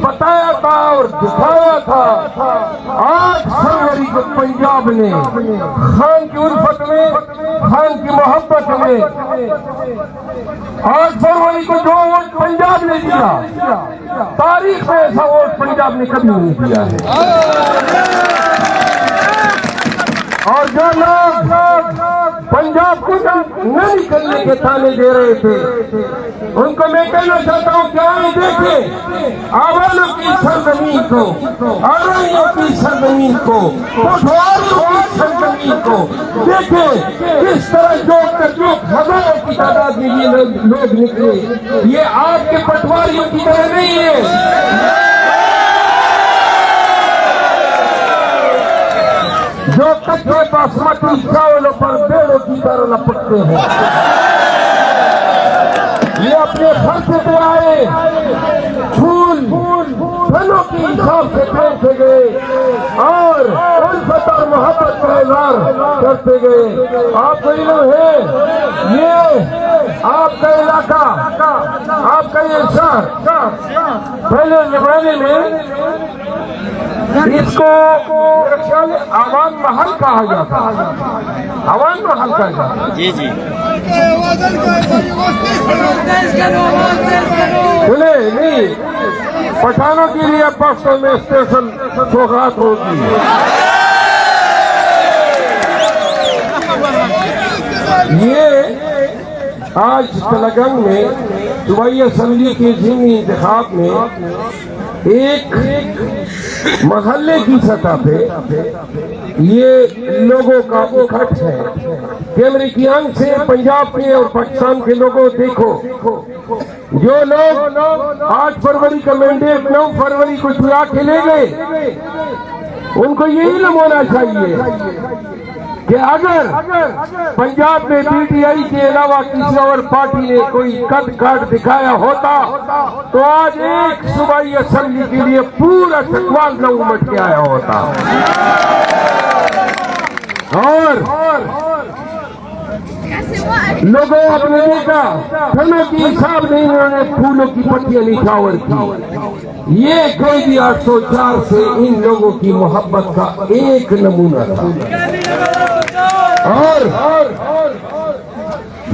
بتایا تھا اور دکھایا تھا 8 فروری کو پنجاب نے خان کی الفت میں، خان کی محبت میں 8 فروری کو جو ووٹ پنجاب نے دیا، تاریخ میں ایسا ووٹ پنجاب نے کبھی نہیں دیا ہے۔ اور جو لوگ پنجاب کو نہ نکلنے کے تانے دے رہے تھے، ان کو میں کہنا چاہتا ہوں کہ آئیں دیکھیں آوالوں کی سرزمین کو، آرائیوں کی سرزمین کو، پٹواروں کی سرزمین کو دیکھیں کس طرح جو ہزاروں کی تعداد میں یہ لوگ نکلے۔ یہ آپ کے پٹواریوں کی طرح نہیں ہے جو کچے باسمتی چاولوں پر بیڑوں کی طرح لپٹتے ہیں۔ یہ اپنے خرچ پہ آئے، پھول پھلوں کی حساب سے پھینکتے گئے اور الفت اور محبت کا اظہار کرتے گئے۔ آپ کو علم ہے یہ آپ کا علاقہ، آپ کا یہ شہر پہلے زمانے میں اس کو عوام محل کہا جاتا، عوام محل کہا جاتا۔ جی جی نہیں، پٹھانوں کے لیے بسوں میں اسٹیشن سوغات ہوتی ہے۔ یہ آج تلنگانہ میں صوبائی اسمبلی کے ضمنی انتخاب میں ایک محلے کی سطح پہ یہ لوگوں کا اکٹھ ہے کہ امریکی آنکھ سے پنجاب کے اور پاکستان کے لوگوں دیکھو، جو لوگ 8 فروری کا مینڈیٹ 9 فروری کو چرا کے لے گئے، ان کو یہ علم ہونا چاہیے کہ اگر پنجاب میں پی ٹی آئی کے علاوہ کسی اور پارٹی نے کوئی قد کاٹ دکھایا ہوتا تو آج ایک صوبائی اسمبلی کے لیے پورا چکوال نہ امٹ کے آیا ہوتا۔ اور لوگوں اپنے دیکھا پھلوں کی حساب نہیں، انہوں نے پھولوں کی پتیاں نچھاور کی۔ یہ کوئی بھی 804 سے ان لوگوں کی محبت کا ایک نمونہ تھا۔ اور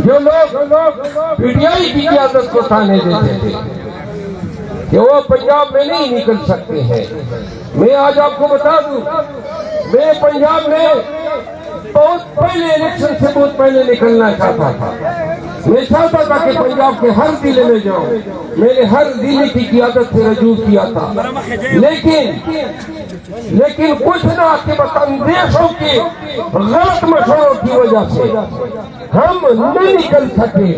جو لوگ پی ٹی آئی کی قیادت کو تانے دیتے تھے کہ وہ پنجاب میں نہیں نکل سکتے ہیں، میں آج آپ کو بتا دوں، میں پنجاب میں بہت پہلے الیکشن سے بہت پہلے نکلنا چاہتا تھا۔ میں چاہتا تھا کہ پنجاب کے ہر ضلع میں جاؤں، میں نے ہر ضلع کی قیادت سے رجوع کیا تھا، لیکن کچھ نہ کہ بس اندیشوں کے غلط مشوروں کی وجہ سے ہم نہیں نکل سکے،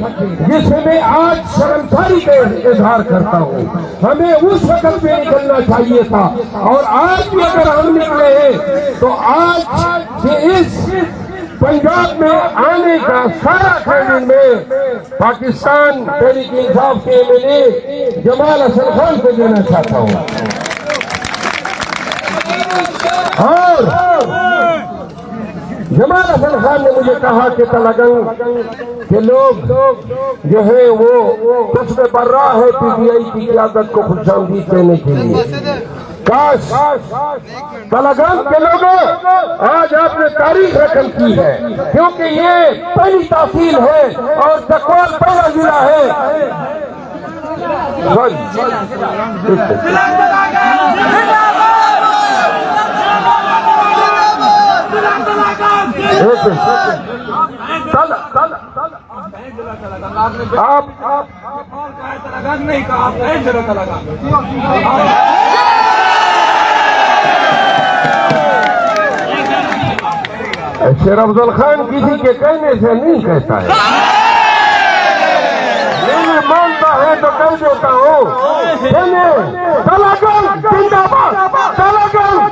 جس میں میں آج شرمساری کا اظہار کرتا ہوں۔ ہمیں اس وقت پہ نکلنا چاہیے تھا، اور آج بھی اگر ہم نکلے ہیں تو آج سے اس پنجاب میں آنے کا سارا کریڈٹ میں پاکستان تحریک انصاف کے ایم ایل اے جمال حسن خان کو دینا چاہتا ہوں۔ اور جمال حسن خان نے مجھے کہا کہ تلنگانہ کے لوگ جو ہے وہ قصبے پر راہ ہے پی ٹی آئی کی قیادت کو خوش آمدید کہنے کے لیے۔ کاش تلنگانہ کے لوگوں آج آپ نے تاریخ رقم کی ہے، کیونکہ یہ پہلی تحصیل ہے اور چکوال پہلا ضلع ہے۔ شیر افضل خان کسی کے کہنے سے نہیں کہتا ہے، نہیں مانتا ہے تو کہہ دیتا ہوں۔ تلنگانہ زندہ باد، تلنگانہ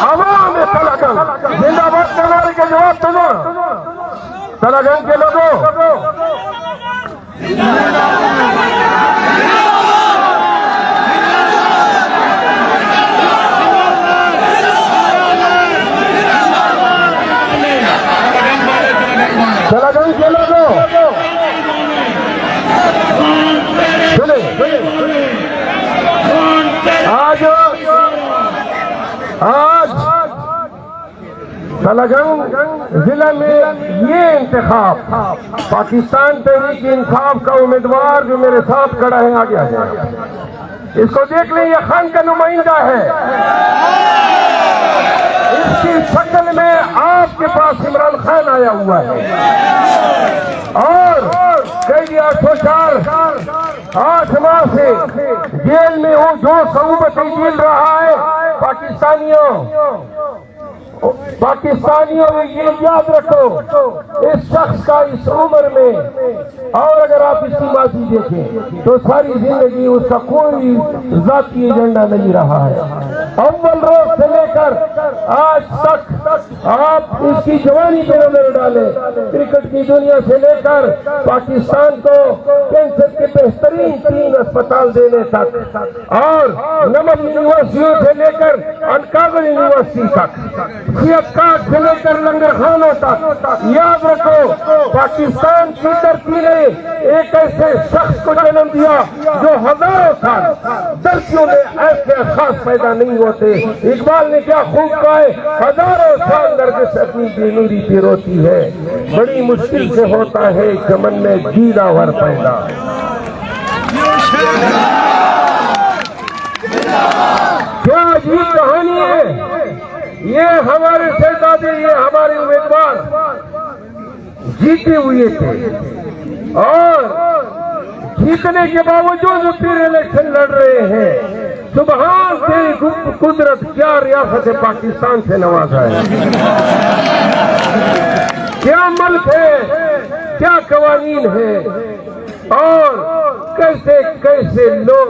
عوام ہے، تلنگانہ زندہ باد کرنے کے جواب تو نا تلنگانہ کے لوگوں۔ تلنگانہ کے لوگوں سنیں سلاگنگ ضلع میں یہ انتخاب پاکستان تحریک انصاف کا امیدوار جو میرے ساتھ کھڑا ہے آگے آ جائے، اس کو دیکھ لیں، یہ خان کا نمائندہ ہے۔ اس کی شکل میں آپ کے پاس عمران خان آیا ہوا ہے اور کئی 8 ماہ سے جیل میں وہ جو صعوبتیں جھیل رہا ہے پاکستانیوں یہ یاد رکھو، اس شخص کا اس عمر میں، اور اگر آپ اس کی ماضی دیکھیں تو ساری زندگی اس کا کوئی ذاتی ایجنڈا نہیں رہا ہے۔ اول روز سے لے کر آج تک آپ اس کی جوانی پہ نظر ڈالیں، کرکٹ کی دنیا سے لے کر پاکستان کو کینسر کے بہترین 3 اسپتال دینے تک، اور نمک یونیورسٹیوں سے لے کر انکاگل یونیورسٹی تک، سیاکاٹ سے لے کر لنگر خانوں تک، یاد رکھو پاکستان کی دھرتی نے ایک ایسے شخص کو جنم دیا جو ہزاروں سال دھرتیوں میں ایسے خاص پیدا نہیں ہوتے۔ اقبال نے کیا خوب کہا ہے، ہزاروں سال نرگس اپنی بے نوری پہ روتی ہے، بڑی مشکل سے ہوتا ہے چمن میں جیلا ور پیدا۔ کیا عجیب کہانی ہے، یہ ہمارے شہزادے، یہ ہمارے امیدوار جیتے ہوئے تھے اور جیتنے کے باوجود پھر الیکشن لڑ رہے ہیں۔ سبحان تیری قدرت، کیا ریاست پاکستان سے نوازا ہے، کیا ملک ہے، کیا قوانین ہے، اور کیسے کیسے لوگ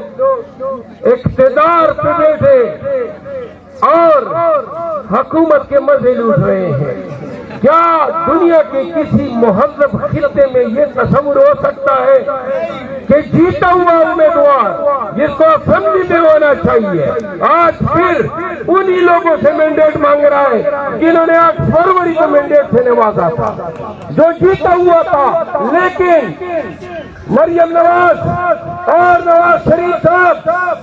اقتدار پہ بیٹھے اور حکومت کے مزے لوٹ رہے ہیں۔ کیا دنیا کے کسی مہذب خطے میں یہ تصور ہو سکتا ہے کہ جیتا ہوا امیدوار جس کو اسمبلی میں ہونا چاہیے آج پھر انہی لوگوں سے مینڈیٹ مانگ رہا ہے جنہوں نے 8 فروری کو مینڈیٹ سے نوازا تھا، جو جیتا ہوا تھا؟ لیکن مریم نواز اور نواز شریف صاحب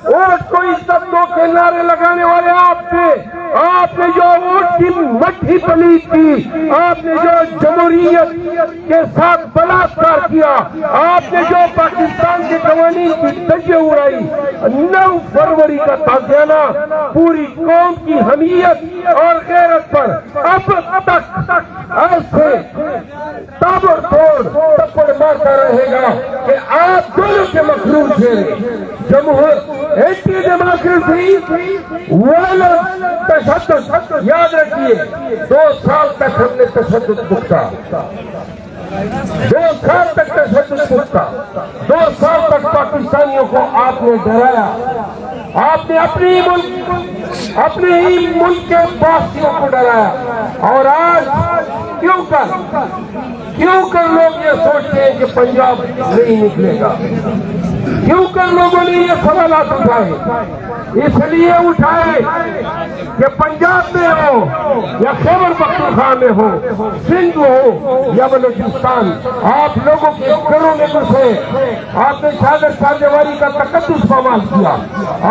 ووٹ کو عزت دو کے نعرے لگانے والے آپ تھے۔ آپ نے جو ووٹ کی مٹھی پلیت کی، آپ نے جو جمہوریت کے ساتھ بلاತ್ಕಾರ کیا، آپ نے جو پاکستان کے قوانین کی دھجیاں اڑائی، 9 فروری کا تازیانہ پوری قوم کی حمیت اور غیرت پر اب تک ایسے تابڑ توڑ تپڑ مارتا رہے گا کہ آپ دونوں کے مخلوق ہیں، اینٹی ڈیموکریسی وائلنس تشدد۔ یاد رکھیے 2 سال تک ہم نے تشدد بھگتا، 2 سال تک تشدد بھگتا، 2 سال تک پاکستانیوں کو آپ نے ڈرایا، آپ نے اپنے ہی ملک کے باشندوں کو ڈرایا، اور آج کیوں کر لوگ یہ سوچتے ہیں کہ پنجاب نہیں نکلے گا؟ کیوں کر لوگوں نے یہ سوالات اٹھائے؟ اس لیے اٹھائے کہ پنجاب میں ہو یا خیبر پختونخوا میں ہو، سندھ ہو یا بلوچستان، آپ لوگوں کے گھروں میں گھسے، آپ نے شاہدر شاہجواری کا تقدس پامال کیا،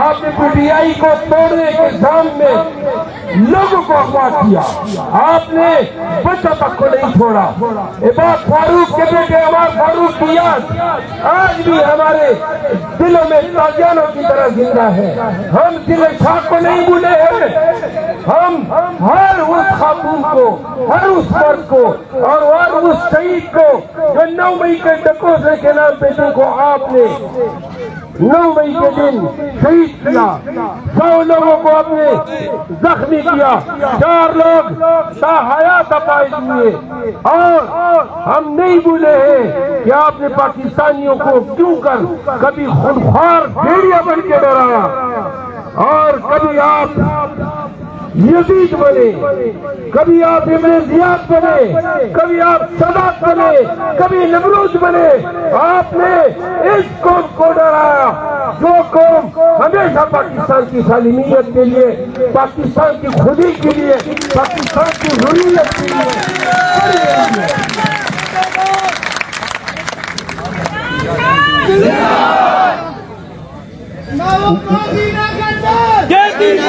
آپ نے PTI کو توڑنے کے جام میں لوگوں کو اغوا کیا، آپ نے بچہ تک کو نہیں چھوڑا۔ عباد فاروق کے بیٹے عمر فاروق کی یاد آج بھی ہمارے دلوں میں تازیانوں کی طرح زندہ ہے۔ ہم دل شاہ کو نہیں بھولے ہیں، ہم ہر اس خاتون کو، ہر اس مرد کو اور ہر اس شہید کو جو 9 مئی کے ڈکوسے کے نام پہ جن کو آپ نے 9 مئی کے دن شہید کیا، 100 لوگوں کو آپ نے زخمی کیا، 4 لوگ تاحیات اپائے ہوئے، اور ہم نہیں بھولے ہیں کہ آپ نے پاکستانیوں کو کیوں کر کبھی خونخوار بھیڑیا بن کے ڈرایا، اور کبھی آپ یزید بنے، کبھی آپ ابن زیاد بنے، کبھی آپ سادات بنے، کبھی نمرود بنے۔ آپ نے اس قوم کو ڈرایا جو قوم ہمیشہ پاکستان کی سالمیت کے لیے، پاکستان کی خودی کے لیے، پاکستان کی حریت کے لیے کھڑی رہی ہے۔ Get these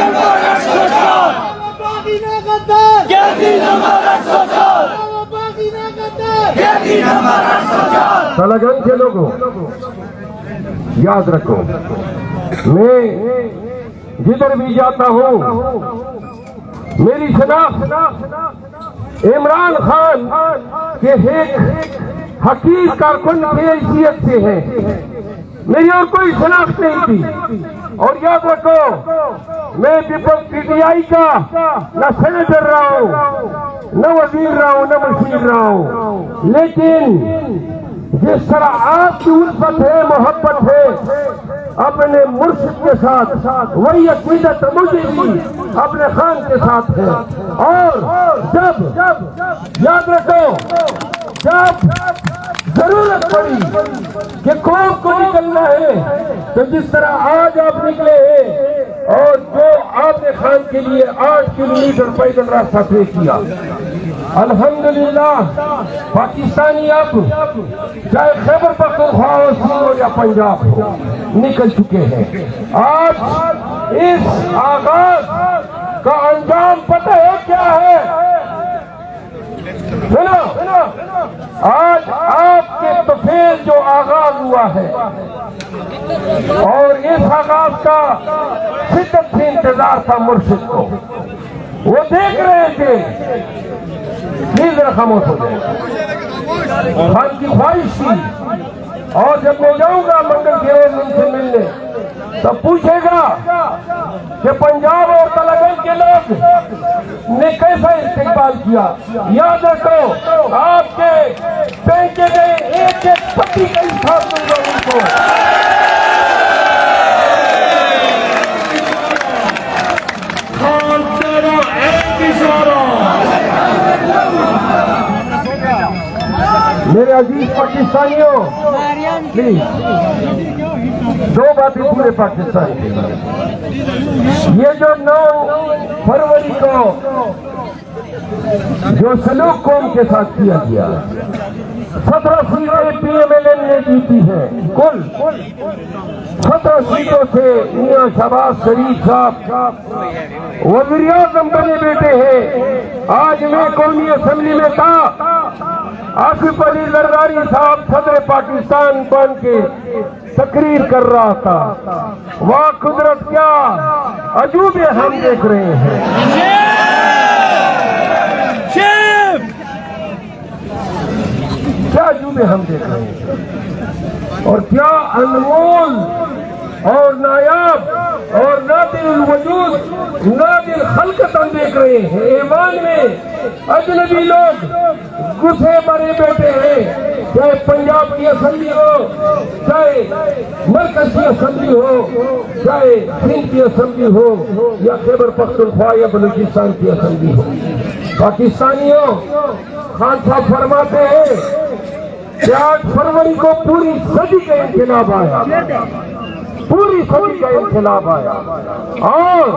تلگنگ کے لوگوں یاد رکھو، میں جدھر بھی جاتا ہوں میری شناخت عمران خان کے ایک حقیق کارکن کی حیثیت سے ہے، میری اور کوئی شناخت نہیں تھی۔ اور یاد رکھو، میں پیپلز پی ٹی آئی کا نہ سینیٹر رہا ہوں، نہ وزیر رہا ہوں، نہ مشیر رہا ہوں، لیکن جس طرح آپ کی الفت ہے، محبت ہے اپنے مرشد کے ساتھ، وہی عقیدت مجھے بھی اپنے خان کے ساتھ ہے۔ اور جب یاد رکھو، جب ضرورت پڑی کہ قوم کو نکلنا ہے تو جس طرح آج آپ نکلے ہیں اور جو آپ نے خان کے لیے 8 کلومیٹر پیدل راستہ طے کیا، الحمدللہ پاکستانی اب چاہے خیبر پختونخوا ہو، سندھ یا پنجاب ہو، نکل چکے ہیں۔ آج اس آغاز کا انجام پتہ ہے کیا ہے؟ سنو، آج آپ کے طفیل جو آغاز ہوا ہے اور اس آغاز کا شدت سے انتظار تھا مرشد کو، وہ دیکھ رہے تھے، پلیز ذرا خاموش ہو جائے، خان کی خواہش تھی، اور جب میں جاؤں گا منگل کے روز ان سے ملنے تب پوچھے گا کہ پنجاب اور تلنگانہ کے لوگ نے کیسا استقبال کیا۔ یاد رکھو، آپ کے پھینکے گئے ایک ایک پتی کا حساب دوں گا ان کو۔ میرے عزیز پاکستانیوں، پلیز دو باتیں پورے پاکستان کے، یہ جو 9 فروری کو جو سلوک قوم کے ساتھ کیا گیا، 17 سیٹیں پی ایم ایل این نے جیتی ہیں، کل 17 سیٹوں سے میاں شہباز شریف صاحب وزیر اعظم بنے بیٹے ہیں۔ آج میں قومی اسمبلی میں تھا، آصف علی زرداری صاحب صدر پاکستان بن کے تقریر کر رہا تھا۔ واہ قدرت، کیا عجوبے ہم دیکھ رہے ہیں، کیا عجوبے ہم دیکھ رہے ہیں، اور کیا انمول اور نایاب اور نادر الوجود، نادر خلقت ہم دیکھ رہے ہیں۔ ایوان میں اجنبی لوگ گھسے مرے بیٹھے ہیں، چاہے پنجاب کی اسمبلی ہو، چاہے مرکز کی اسمبلی ہو، چاہے سندھ کی اسمبلی ہو، یا خیبر پختونخوا یا بلوچستان کی اسمبلی ہو۔ پاکستانیوں، خان صاحب فرماتے ہیں کہ 8 فروری کو پوری صدی کا انقلاب آیا، پوری صدی کا انقلاب آیا، اور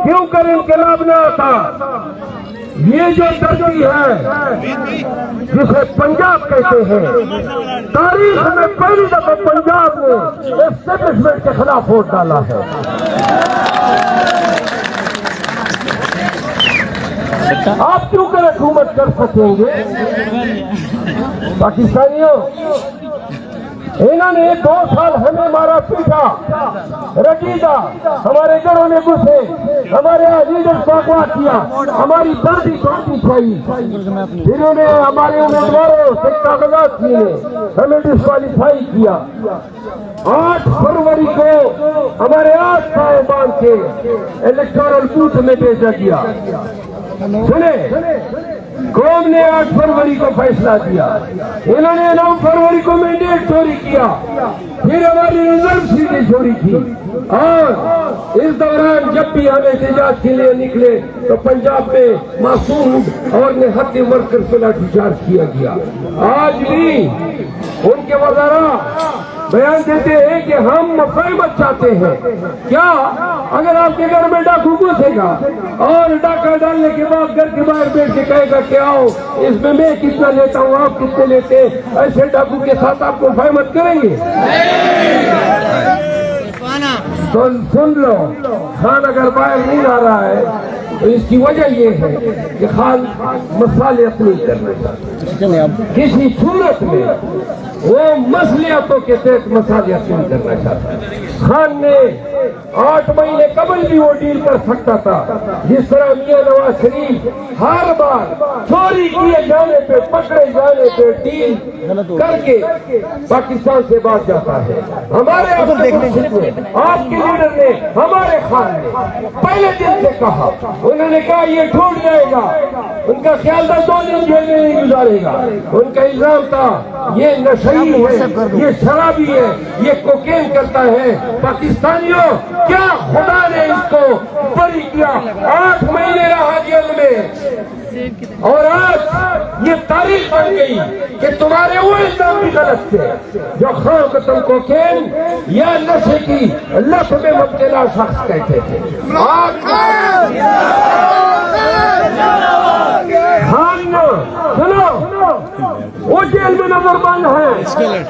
کیوں کر انقلاب نہ آتا؟ یہ جو دھرتی ہے جسے پنجاب کہتے ہیں، تاریخ میں پہلی دفعہ پنجاب نے اسٹیبلشمنٹ کے خلاف ووٹ ڈالا ہے۔ آپ کیوں کر حکومت کر سکیں گے؟ پاکستانیوں، انہوں نے 2 سال ہمیں مارا پیٹا، رگیدہ، ہمارے گھروں میں گھسے، ہمارے لیڈرز کو اغوا کیا، ہماری دادی چوٹی کھائی، پھر انہیں ہمارے امیدواروں سے کاغذات کیے، ہمیں ڈسکوالیفائی کیا۔ 8 فروری کو ہمارے 8 پاؤں باندھ کے الیکٹورل بوتھ میں بھیجا گیا۔ سنیں، قوم نے 8 فروری کو فیصلہ کیا، انہوں نے 9 فروری کو مینڈیٹ چوری کیا، پھر ہماری ریزرو سیٹیں چوری کی، اور اس دوران جب بھی ہم احتجاج کے لیے نکلے تو پنجاب میں معصوم اور نہتی ورکر سے لاٹھی چارج کیا گیا۔ آج بھی ان کے وزراء بیان دیتے ہیں کہ ہم مفاہمت چاہتے ہیں۔ کیا اگر آپ کے گھر میں ڈاکو گھسے گا اور ڈاکہ ڈالنے کے بعد گھر کے باہر بیٹھ کے کہے گا کہ آؤ اس میں کتنا لیتا ہوں، آپ کتنے لیتے ہیں، ایسے ڈاکو کے ساتھ آپ کو مفاہمت کریں گے؟ تو سن لو، خان اگر باہر نہیں آ رہا ہے تو اس کی وجہ یہ ہے کہ خان مصالحت نہیں کرنا چاہتا، کسی صورت میں وہ مصلحتوں کے تحت مصالحت نہیں کرنا چاہتا۔ خان نے 8 مہینے قبل بھی وہ ڈیل کر سکتا تھا، جس طرح میاں نواز شریف ہر بار چوری کیے جانے پہ، پکڑے جانے پہ ڈیل کر کے پاکستان سے بھاگ جاتا ہے۔ ہمارے آپ کے لیڈر نے، ہمارے خان نے پہلے دن سے کہا، انہوں نے کہا یہ ٹوٹ جائے گا، ان کا خیال تھا 2 دن جیل میں نہیں گزارے گا، ان کا الزام تھا یہ نشئی ہے، یہ شرابی ہے، یہ کوکین کرتا ہے۔ پاکستانیوں، کیا خدا نے اس کو بری کیا؟ 8 مہینے رہا جیل میں، اور آج یہ تاریخ بن گئی کہ تمہارے وہ الزام بھی غلط تھے جو خان کو تم کوکین یا نشے کی لت میں مبتلا شخص کہتے تھے۔ خان سنو، وہ جیل میں نظر بند ہے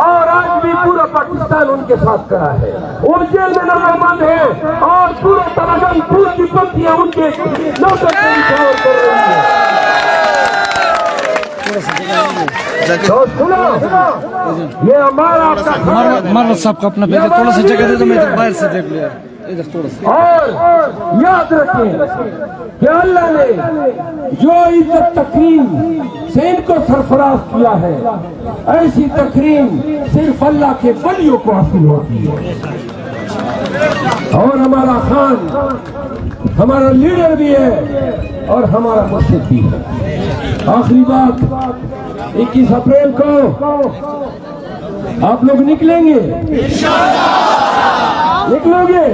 اور آج بھی پورا پاکستان ان کے ساتھ کھڑا ہے، وہ جیل میں نظر بند ہے اور پورا تلنگانہ پوری پتیاں ان کے نوکر سے انتظار کر رہی ہیں۔ تو سنو، یہ ہمارا آپ کا مرد صاحب کا اپنا بیٹا، تھوڑا سا جگہ دے دو، میں ادھر باہر سے دیکھ لیا ادھر تھوڑا سا۔ اور یاد رکھیں کہ اللہ نے جو عزت تکریم سے ان کو سرفراز کیا ہے، ایسی تکریم صرف اللہ کے ولیوں کو حاصل ہوتی ہے۔ اور ہمارا خان ہمارا لیڈر بھی ہے اور ہمارا مرشد بھی ہے۔ آخری بات، 21 اپریل کو آپ لوگ نکلیں گے؟ نکلو گے؟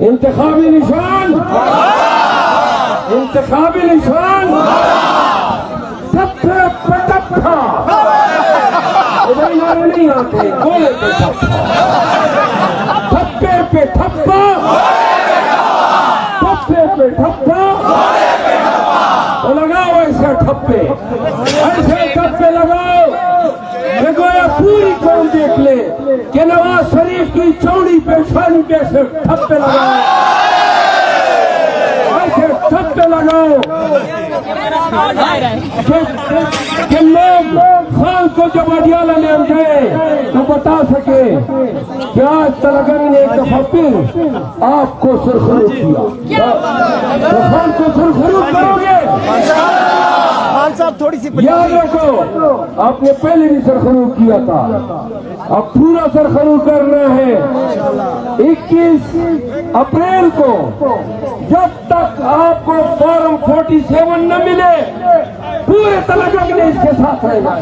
انتخابی نشان، انتخابی نشان ٹھپے پہ ٹھپا، ادھر نعرے نہیں آتے، گولے پہ ٹھپا، ٹھپے پہ ٹھپا، ٹھپے پہ ٹھپا، تو لگاؤ ایسے ٹھپے، ایسے ٹھپے لگاؤ کہ گویا پوری قوم دیکھ لے کہ نواز شریف کی چوڑی پیشانی پہ سے ٹھپے لگاؤ، ایسے ٹھپے لگاؤ کہ لوگ خان کو جب اڈیالہ میں ہم گئے تو بتا سکے کہ آج تلنگانہ نے ایک دفعہ پھر آپ کو سرخرو کیا، تو خان کو سرخرو کرو گے؟ خان صاحب تھوڑی سی یاد رکھو، آپ نے پہلے بھی سرخرو کیا تھا، اب پورا سرخرو کرنا ہے۔ 21 اپریل کو جب تک آپ کو فارم 47 نہ ملے، پورے تلنگانہ نے اس کے ساتھ رہنا ہے۔